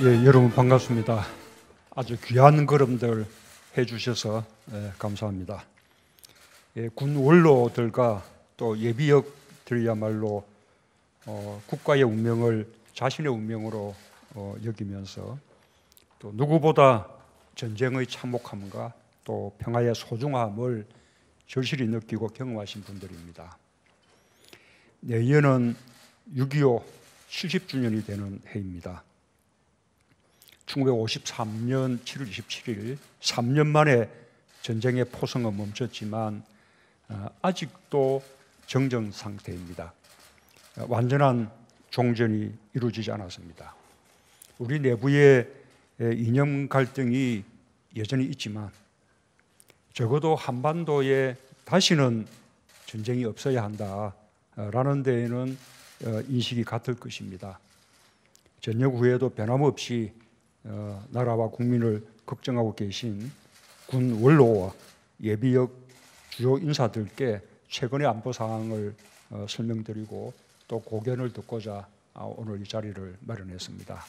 예, 여러분 반갑습니다. 아주 귀한 걸음들 해주셔서 감사합니다. 예, 군 원로들과 또 예비역들이야말로 국가의 운명을 자신의 운명으로 여기면서 또 누구보다 전쟁의 참혹함과 또 평화의 소중함을 절실히 느끼고 경험하신 분들입니다. 내년은 6.25 70주년이 되는 해입니다. 1953년 7월 27일 3년 만에 전쟁의 포성은 멈췄지만 아직도 정전 상태입니다. 완전한 종전이 이루어지지 않았습니다. 우리 내부에 이념 갈등이 여전히 있지만 적어도 한반도에 다시는 전쟁이 없어야 한다라는 데에는 인식이 같을 것입니다. 전역 후에도 변함없이 나라와 국민을 걱정하고 계신 군 원로와 예비역 주요 인사들께 최근의 안보 상황을 설명드리고 또 고견을 듣고자 오늘 이 자리를 마련했습니다.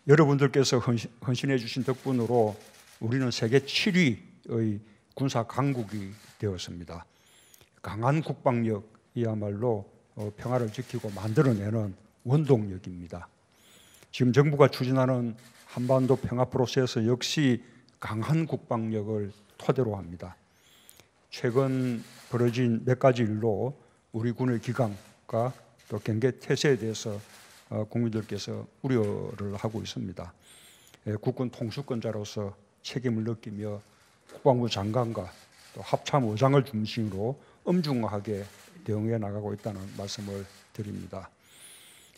여러분들께서 헌신해 주신 덕분으로 우리는 세계 7위의 군사 강국이 되었습니다. 강한 국방력이야말로 평화를 지키고 만들어내는 원동력입니다. 지금 정부가 추진하는 한반도 평화 프로세스 역시 강한 국방력을 토대로 합니다. 최근 벌어진 몇 가지 일로 우리 군의 기강과 또 경계 태세에 대해서 국민들께서 우려를 하고 있습니다. 국군 통수권자로서 책임을 느끼며 국방부 장관과 또 합참 의장을 중심으로 엄중하게 대응해 나가고 있다는 말씀을 드립니다.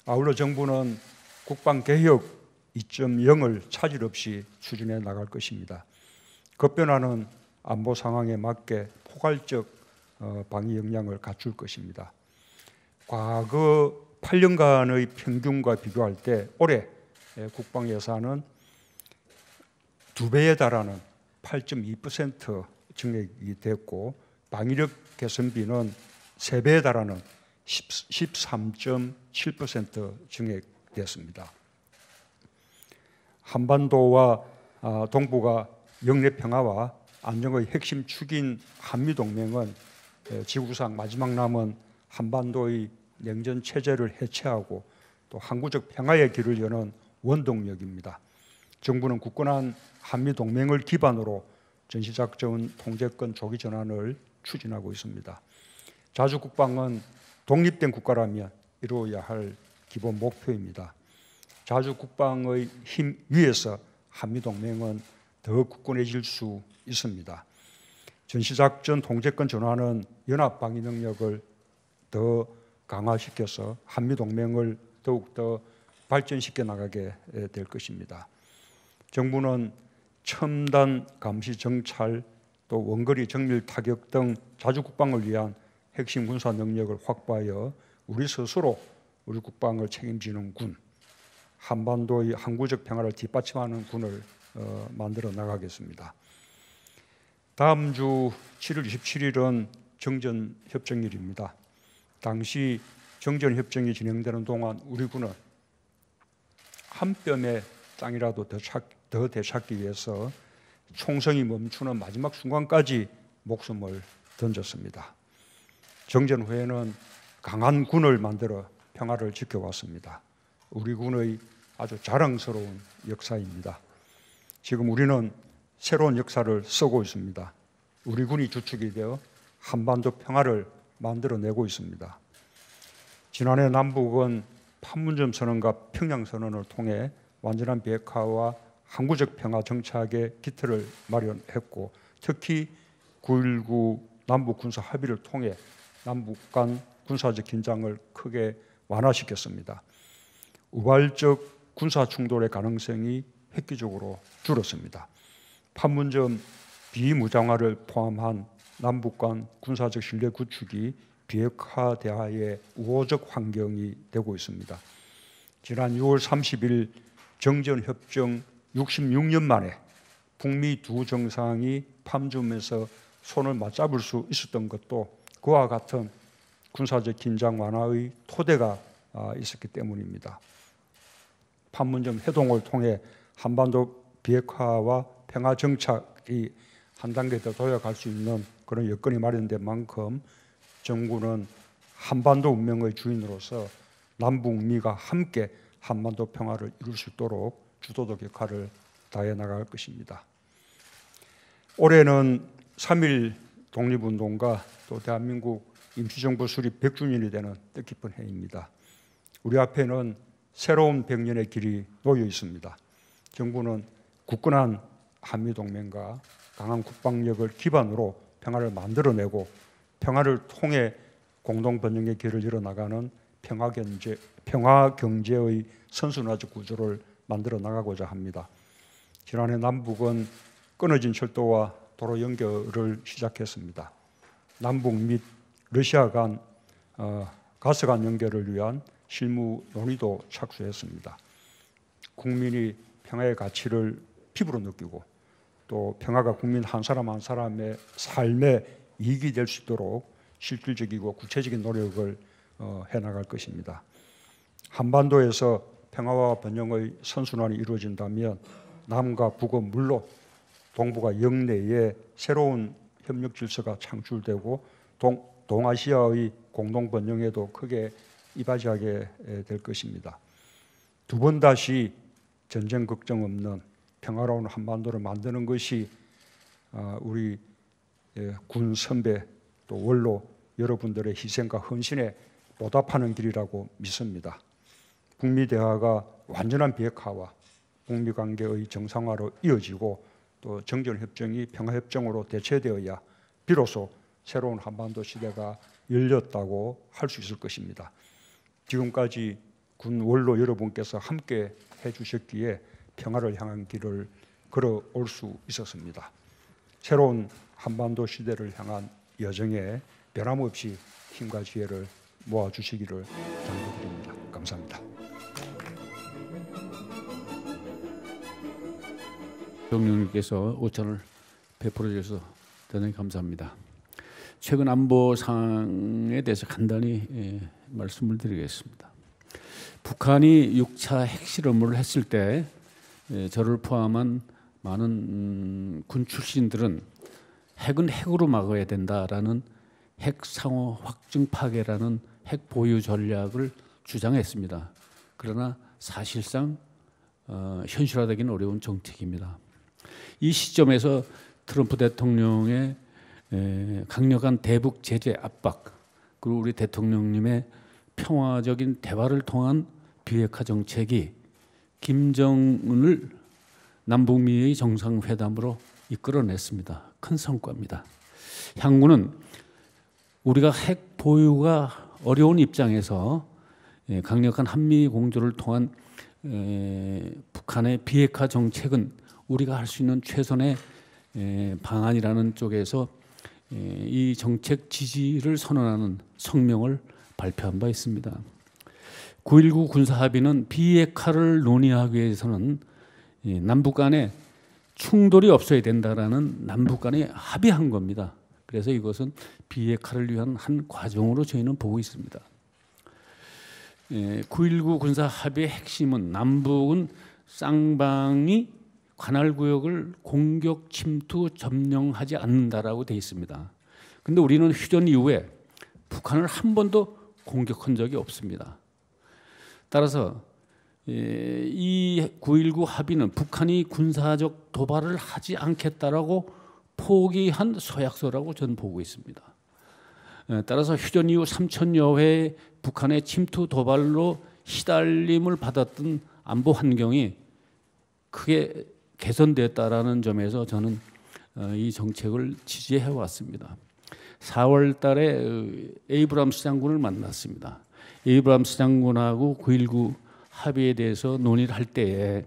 아울러 정부는 국방개혁 2.0을 차질 없이 추진해 나갈 것입니다. 급변하는 안보 상황에 맞게 포괄적 방위 역량을 갖출 것입니다. 과거 8년간의 평균과 비교할 때 올해 국방 예산은 2배에 달하는 8.2% 증액이 됐고 방위력 개선비는 3배에 달하는 13.7% 증액됐습니다. 한반도와 동북아 영내 평화와 안정의 핵심 축인 한미동맹은 지구상 마지막 남은 한반도의 냉전 체제를 해체하고 또 항구적 평화의 길을 여는 원동력입니다. 정부는 굳건한 한미동맹을 기반으로 전시작전 통제권 조기 전환을 추진하고 있습니다. 자주국방은 독립된 국가라면 이루어야 할 기본 목표입니다. 자주국방의 힘 위에서 한미동맹은 더 굳건해질 수 있습니다. 전시작전 통제권 전환은 연합방위 능력을 더 강화시켜서 한미동맹을 더욱더 발전시켜 나가게 될 것입니다. 정부는 첨단 감시 정찰 또 원거리 정밀 타격 등 자주국방을 위한 핵심 군사 능력을 확보하여 우리 스스로 우리 국방을 책임지는 군, 한반도의 항구적 평화를 뒷받침하는 군을 만들어 나가겠습니다. 다음 주 7월 27일은 정전협정일입니다. 당시 정전협정이 진행되는 동안 우리 군은 한 뼘의 땅이라도 더 되찾기 위해서 총성이 멈추는 마지막 순간까지 목숨을 던졌습니다. 정전 후에는 강한 군을 만들어 평화를 지켜왔습니다. 우리 군의 아주 자랑스러운 역사입니다. 지금 우리는 새로운 역사를 쓰고 있습니다. 우리 군이 주축이 되어 한반도 평화를 만들어내고 있습니다. 지난해 남북은 판문점 선언과 평양 선언을 통해 완전한 비핵화와 항구적 평화 정착의 기틀을 마련했고 특히 9.19 남북 군사 합의를 통해 남북 간 군사적 긴장을 크게 완화시켰습니다. 우발적 군사 충돌의 가능성이 획기적으로 줄었습니다. 판문점 비무장화를 포함한 남북 간 군사적 신뢰 구축이 비핵화 대화의 우호적 환경이 되고 있습니다. 지난 6월 30일 정전협정 66년 만에 북미 두 정상이 판문점에서 손을 맞잡을 수 있었던 것도 그와 같은 군사적 긴장 완화의 토대가 있었기 때문입니다. 판문점 회동을 통해 한반도 비핵화와 평화 정착이 한 단계 더 도약할 수 있는 그런 여건이 마련된 만큼 정부는 한반도 운명의 주인으로서 남북미가 함께 한반도 평화를 이룰 수 있도록 주도적 역할을 다해 나갈 것입니다. 올해는 3.1 독립운동과 또 대한민국 임시정부 수립 100주년이 되는 뜻깊은 해입니다. 우리 앞에는 새로운 100년의 길이 놓여 있습니다. 정부는 굳건한 한미동맹과 강한 국방력을 기반으로 평화를 만들어내고 평화를 통해 공동번영의 길을 열어나가는 평화경제의 선순환적 구조를 만들어 나가고자 합니다. 지난해 남북은 끊어진 철도와 도로 연결을 시작했습니다. 남북 및 러시아 간 가스 간 연결을 위한 실무 논의도 착수했습니다. 국민이 평화의 가치를 피부로 느끼고 또 평화가 국민 한 사람 한 사람의 삶에 이익이 될 수 있도록 실질적이고 구체적인 노력을 해나갈 것입니다. 한반도에서 평화와 번영의 선순환이 이루어진다면 남과 북은 물론 동북아 영내에 새로운 협력 질서가 창출되고 동아시아의 공동 번영에도 크게 이바지하게 될 것입니다. 두 번 다시 전쟁 걱정 없는 평화로운 한반도를 만드는 것이 우리 군 선배 또 원로 여러분들의 희생과 헌신에 보답하는 길이라고 믿습니다. 북미 대화가 완전한 비핵화와 북미 관계의 정상화로 이어지고 또 정전협정이 평화협정으로 대체되어야 비로소 새로운 한반도 시대가 열렸다고 할 수 있을 것입니다. 지금까지 군 원로 여러분께서 함께 해주셨기에 평화를 향한 길을 걸어올 수 있었습니다. 새로운 한반도 시대를 향한 여정에 변함없이 힘과 지혜를 모아주시기를 당부드립니다. 감사합니다. 대통령님께서 5천을 베풀어 주셔서 대단히 감사합니다. 최근 안보 상황에 대해서 간단히 말씀을 드리겠습니다. 북한이 6차 핵실험을 했을 때 저를 포함한 많은 군 출신들은 핵은 핵으로 막아야 된다라는 핵 상호 확증 파괴라는 핵 보유 전략을 주장했습니다. 그러나 사실상 현실화되기는 어려운 정책입니다. 이 시점에서 트럼프 대통령의 강력한 대북 제재 압박 그리고 우리 대통령님의 평화적인 대화를 통한 비핵화 정책이 김정은을 남북미의 정상회담으로 이끌어냈습니다. 큰 성과입니다. 향후는 우리가 핵 보유가 어려운 입장에서 강력한 한미 공조를 통한 북한의 비핵화 정책은 우리가 할 수 있는 최선의 방안이라는 쪽에서 이 정책 지지를 선언하는 성명을 발표한 바 있습니다. 9.19 군사합의는 비핵화를 논의하기 위해서는 남북 간에 충돌이 없어야 된다라는 남북 간에 합의한 겁니다. 그래서 이것은 비핵화를 위한 한 과정으로 저희는 보고 있습니다. 9.19 군사합의의 핵심은 남북은 쌍방이 관할구역을 공격, 침투, 점령하지 않는다라고 되어 있습니다. 그런데 우리는 휴전 이후에 북한을 한 번도 공격한 적이 없습니다. 따라서 이 9.19 합의는 북한이 군사적 도발을 하지 않겠다라고 포기한 서약서라고 저는 보고 있습니다. 따라서 휴전 이후 3천여 회의 북한의 침투 도발로 시달림을 받았던 안보 환경이 크게 개선됐다라는 점에서 저는 이 정책을 지지해 왔습니다. 4월 달에 에이브람스 장군을 만났습니다. 에이브람스 장군하고 9.19 합의에 대해서 논의를 할 때에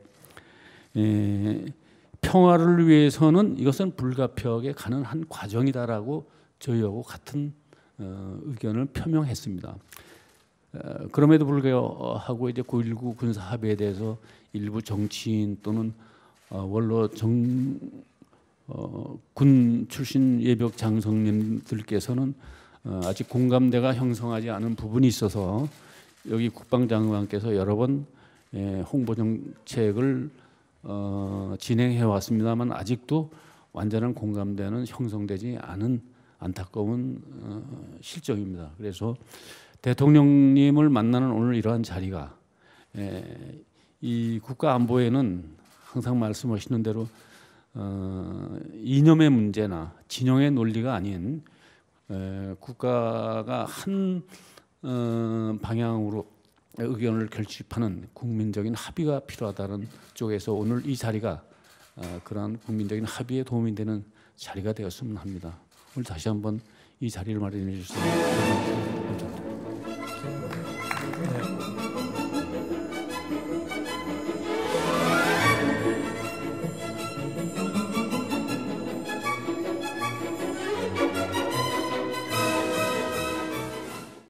평화를 위해서는 이것은 불가피하게 가는 한 과정이다라고 저희하고 같은 의견을 표명했습니다. 그럼에도 불구하고 이제 9.19 군사 합의에 대해서 일부 정치인 또는 원로 군 출신 예벽 장성님들께서는 아직 공감대가 형성하지 않은 부분이 있어서 여기 국방장관께서 여러 번 홍보 정책을 진행해 왔습니다만 아직도 완전한 공감대는 형성되지 않은 안타까운 실정입니다. 그래서 대통령님을 만나는 오늘 이러한 자리가 이 국가 안보에는 항상 말씀하시는 대로 이념의 문제나 진영의 논리가 아닌 국가가 한 방향으로 의견을 결집하는 국민적인 합의가 필요하다는 쪽에서 오늘 이 자리가 그러한 국민적인 합의에 도움이 되는 자리가 되었으면 합니다. 오늘 다시 한번 이 자리를 마련해 주셔서 감사합니다.